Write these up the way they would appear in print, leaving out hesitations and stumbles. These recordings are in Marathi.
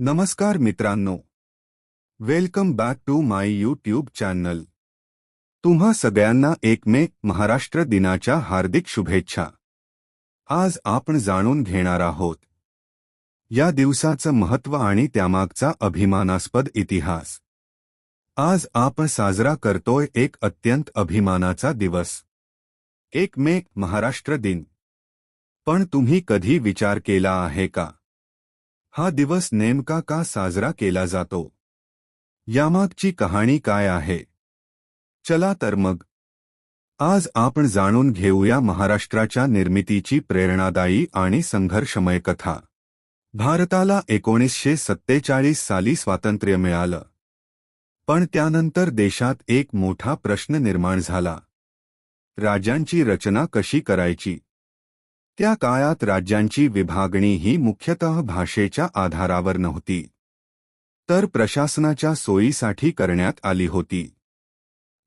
नमस्कार मित्रांनो, welcome back to my YouTube channel. तुम्हा सगळ्यांना 1 मे महाराष्ट्र दिनाच्या हार्दिक शुभेच्छा। आज आपण जाणून घेणार आहोत या दिवसाचं महत्त्व आणि त्यामागचा अभिमानास्पद इतिहास। आज आपण साजरा करतोय एक अत्यंत अभिमानाचा दिवस, 1 मे महाराष्ट्र दिन। पण तुम्ही कधी विचार केला आहे का, हा दिवस नेमका का साजरा केला जातो? यामागची कहाणी काय आहे? चला तर मग आज आपण जाणून घेऊया महाराष्ट्राच्या निर्मितीची प्रेरणादायी आणि संघर्षमय कथा। भारताला 1947 साली स्वातंत्र्य मिळालं, पण त्यानंतर देशात एक मोठा प्रश्न निर्माण झाला, राज्यांची रचना कशी करायची? त्या काळात राज्यांची विभागणी ही मुख्यतः भाषेच्या आधारावर नव्हती, तर प्रशासनाच्या सोयीसाठी करण्यात आली होती।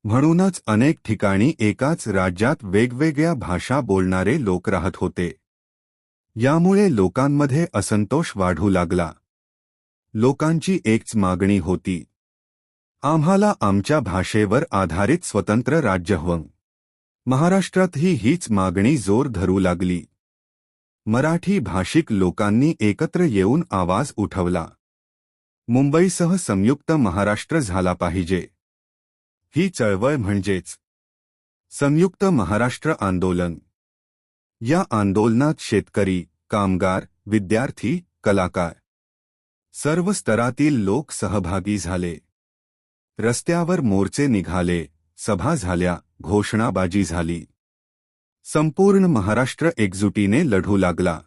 म्हणूनच अनेक ठिकाणी एकाच राज्यात वेगवेगळ्या भाषा बोलणारे लोक राहत होते। यामुळे लोकांमध्ये असंतोष वाढू लागला। लोकांची एकच मागणी होती, आम्हाला आमच्या भाषेवर आधारित स्वतंत्र राज्य हवं। महाराष्ट्रातही हीच मागणी जोर धरू लागली। मराठी भाषिक लोकांनी एकत्र येऊन आवाज उठवला, मुंबईसह संयुक्त महाराष्ट्र झाला पाहिजे। ही चळवळ म्हणजेच संयुक्त महाराष्ट्र आंदोलन। या आंदोलनात शेतकरी, कामगार, विद्यार्थी, कलाकार सर्व स्तरातील लोक सहभागी झाले। रस्त्यावर मोर्चे निघाले, सभा झाल्या, घोषणाबाजी झाली। संपूर्ण महाराष्ट्र एकजुटीने लढू लागला।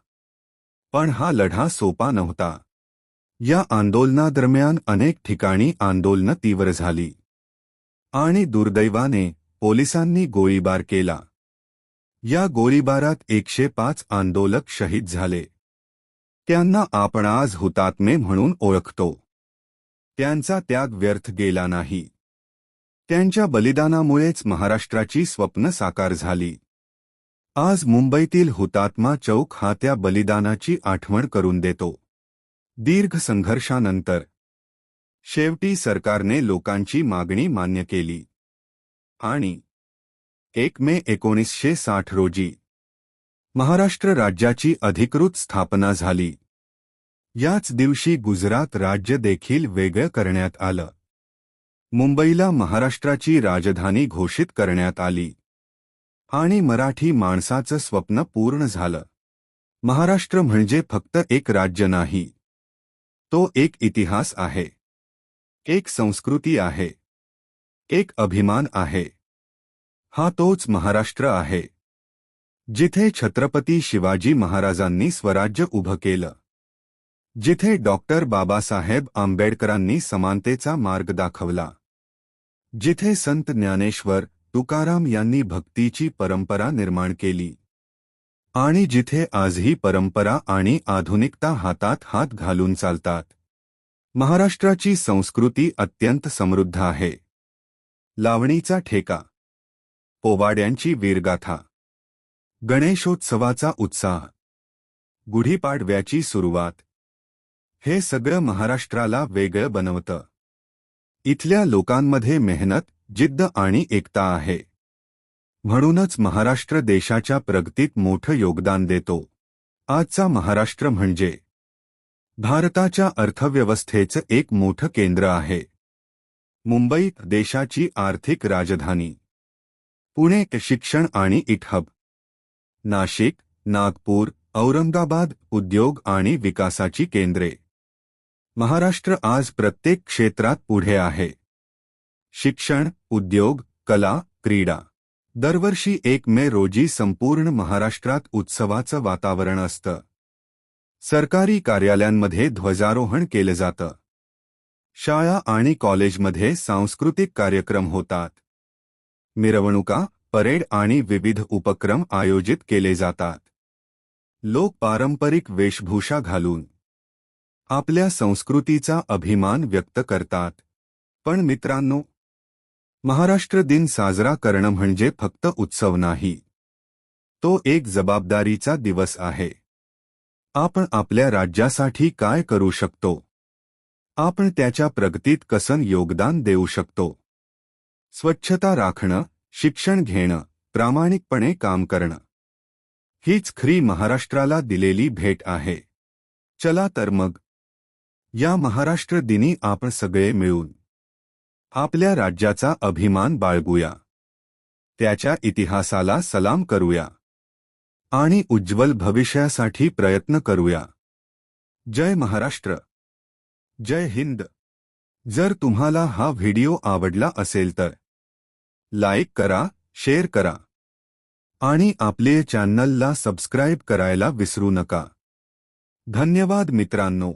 पण हा लढा सोपा नव्हता। या आंदोलनादरम्यान अनेक ठिकाणी आंदोलनं तीव्र झाली आणि दुर्दैवाने पोलिसांनी गोळीबार केला। या गोळीबारात 105 आंदोलक शहीद झाले। त्यांना आपण आज हुतात्मे म्हणून ओळखतो। त्यांचा त्याग व्यर्थ गेला नाही। त्यांच्या बलिदानामुळेच महाराष्ट्राची स्वप्न साकार झाली। आज मुंबईतील हुतात्मा चौक हा त्या बलिदानाची आठवण करून देतो। दीर्घ संघर्षानंतर शेवटी सरकारने लोकांची मागणी मान्य केली आणि 1 मे 1960 रोजी महाराष्ट्र राज्याची अधिकृत स्थापना झाली। याच दिवशी गुजरात राज्य देखील वेगळं करण्यात आलं। मुंबईला महाराष्ट्राची राजधानी घोषित करण्यात आली आणि मराठी माणसाचं स्वप्न पूर्ण झालं। महाराष्ट्र म्हणजे फक्त एक राज्य नाही, तो एक इतिहास आहे, एक संस्कृती आहे, एक अभिमान आहे। हा तोच महाराष्ट्र आहे जिथे छत्रपती शिवाजी महाराजांनी स्वराज्य उभं केलं, जिथे डॉक्टर बाबासाहेब आंबेडकरांनी समानतेचा मार्ग दाखवला, जिथे संत ज्ञानेश्वर तुकाराम यांनी भक्तीची परंपरा निर्माण केली आणि जिथे आजही परंपरा आणि आधुनिकता हातात हात घालून चालतात। महाराष्ट्राची संस्कृती अत्यंत समृद्ध आहे। लावणीचा ठेका, पोवाड्यांची वीरगाथा, गणेशोत्सवाचा उत्साह, गुढीपाडव्याची सुरुवात, हे सगळं महाराष्ट्राला वेगळं बनवतं। इथल्या लोकांमध्ये मेहनत, जिद्द आणि एकता आहे। म्हणूनच महाराष्ट्र देशाच्या प्रगतीत मोठं योगदान देतो। आजचा महाराष्ट्र म्हणजे भारताच्या अर्थव्यवस्थेचं एक मोठं केंद्र आहे। मुंबई देशाची आर्थिक राजधानी, पुणे शिक्षण आणि हब, नाशिक, नागपूर, औरंगाबाद उद्योग आणि विकासाची केंद्रे। महाराष्ट्र आज प्रत्येक क्षेत्रात पुढे आहे। शिक्षण, उद्योग, कला, क्रीडा। दरवर्षी 1 मे रोजी संपूर्ण महाराष्ट्रात उत्सवाचं वातावरण असतं। सरकारी कार्यालयांमध्ये ध्वजारोहण केलं जातं। शाळा आणि कॉलेजमध्ये सांस्कृतिक कार्यक्रम होतात। मिरवणुका, परेड आणि विविध उपक्रम आयोजित केले जातात। लोक पारंपरिक वेशभूषा घालून आपल्या संस्कृतीचा अभिमान व्यक्त करतात। पण मित्रांनो, महाराष्ट्र दिन साजरा करणं म्हणजे फक्त उत्सव नाही, तो एक जबाबदारीचा दिवस आहे। आपण आपल्या राज्यासाठी काय करू शकतो आपण त्याच्या प्रगतीत कसं योगदान देऊ शकतो. स्वच्छता राखणं, शिक्षण घेणं, प्रामाणिकपणे काम करणं हीच खरी महाराष्ट्राला दिलेली भेट आहे. चला तर मग या महाराष्ट्र दिनी आपण सगळे मिळून आपल्या राज्याचा अभिमान बाळगूया, त्याच्या इतिहासाला सलाम करूया आणि उज्ज्वल भविष्यासाठी प्रयत्न करूया. जय महाराष्ट्र, जय हिंद. जर तुम्हाला हा व्हिडिओ आवडला असेल तर लाईक करा, शेअर करा आणि आपले चॅनलला सबस्क्राईब करायला विसरू नका. धन्यवाद मित्रांनो.